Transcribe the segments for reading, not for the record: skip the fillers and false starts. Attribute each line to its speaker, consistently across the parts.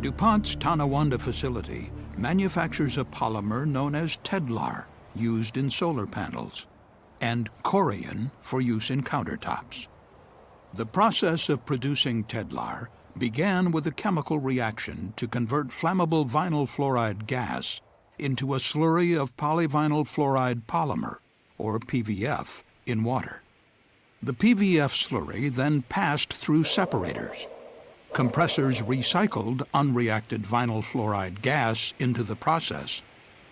Speaker 1: DuPont's Tonawanda facility manufactures a polymer known as Tedlar, used in solar panels, and Corian for use in countertops. The process of producing Tedlar began with a chemical reaction to convert flammable vinyl fluoride gas into a slurry of polyvinyl fluoride polymer, or PVF, in water. The PVF slurry then passed through separators. Compressors recycled unreacted vinyl fluoride gas into the process,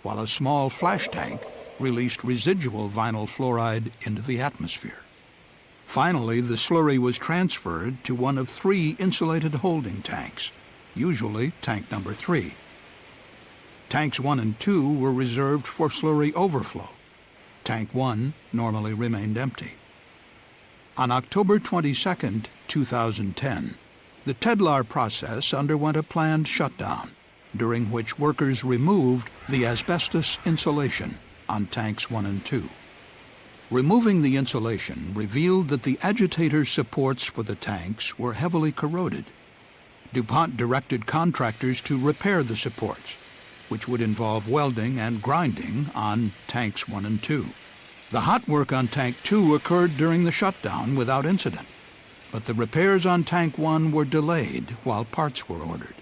Speaker 1: while a small flash tank released residual vinyl fluoride into the atmosphere. Finally, the slurry was transferred to one of 3 insulated holding tanks, usually tank number 3. Tanks 1 and 2 were reserved for slurry overflow. Tank 1 normally remained empty. On October 22, 2010, the Tedlar process underwent a planned shutdown, during which workers removed the asbestos insulation on tanks 1 and 2. Removing the insulation revealed that the agitator supports for the tanks were heavily corroded. DuPont directed contractors to repair the supports, which would involve welding and grinding on tanks 1 and 2. The hot work on tank 2 occurred during the shutdown without incident, but the repairs on tank 1 were delayed while parts were ordered.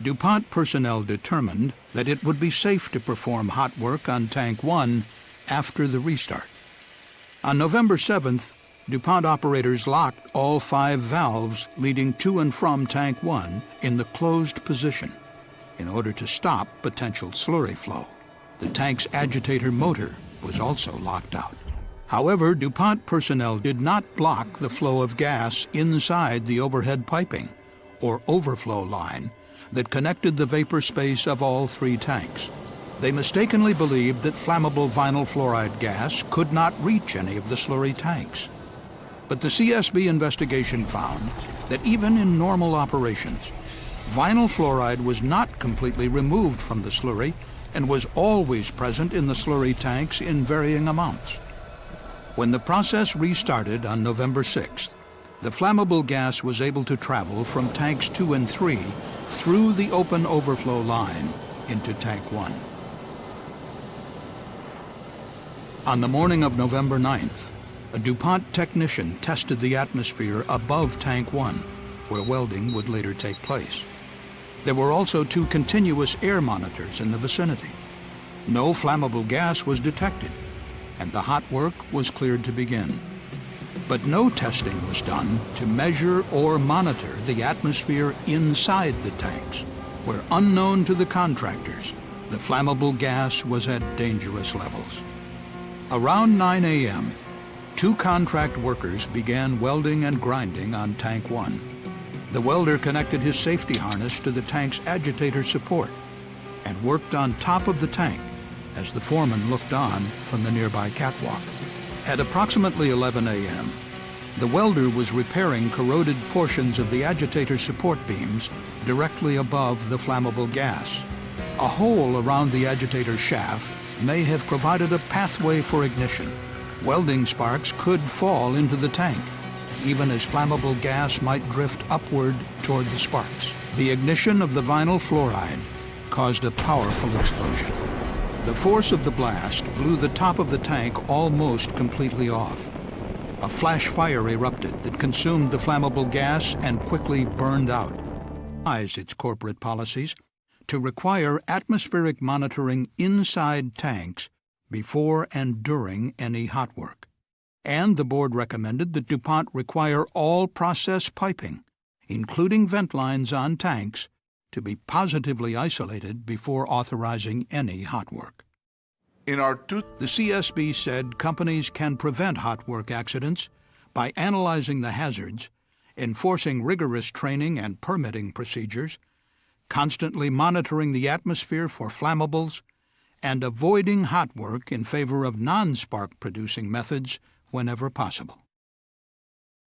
Speaker 1: DuPont personnel determined that it would be safe to perform hot work on tank 1 after the restart. On November 7th, DuPont operators locked all 5 valves leading to and from tank 1 in the closed position in order to stop potential slurry flow. The tank's agitator motor was also locked out. However, DuPont personnel did not block the flow of gas inside the overhead piping, or overflow line, that connected the vapor space of all 3 tanks. They mistakenly believed that flammable vinyl fluoride gas could not reach any of the slurry tanks. But the CSB investigation found that even in normal operations, vinyl fluoride was not completely removed from the slurry and was always present in the slurry tanks in varying amounts. When the process restarted on November 6th, the flammable gas was able to travel from tanks 2 and 3 through the open overflow line into tank 1. On the morning of November 9th, a DuPont technician tested the atmosphere above tank 1, where welding would later take place. There were also 2 continuous air monitors in the vicinity. No flammable gas was detected, and the hot work was cleared to begin. But no testing was done to measure or monitor the atmosphere inside the tanks, where, unknown to the contractors, the flammable gas was at dangerous levels. Around 9 a.m., 2 contract workers began welding and grinding on tank 1. The welder connected his safety harness to the tank's agitator support and worked on top of the tank as the foreman looked on from the nearby catwalk. At approximately 11 a.m., the welder was repairing corroded portions of the agitator support beams directly above the flammable gas. A hole around the agitator shaft may have provided a pathway for ignition. Welding sparks could fall into the tank, even as flammable gas might drift upward toward the sparks. The ignition of the vinyl fluoride caused a powerful explosion. The force of the blast blew the top of the tank almost completely off. A flash fire erupted that consumed the flammable gas and quickly burned out. Its corporate policies to require atmospheric monitoring inside tanks before and during any hot work. And the board recommended that DuPont require all process piping, including vent lines on tanks, to be positively isolated before authorizing any hot work. The CSB said companies can prevent hot work accidents by analyzing the hazards, enforcing rigorous training and permitting procedures, constantly monitoring the atmosphere for flammables, and avoiding hot work in favor of non-spark producing methods whenever possible.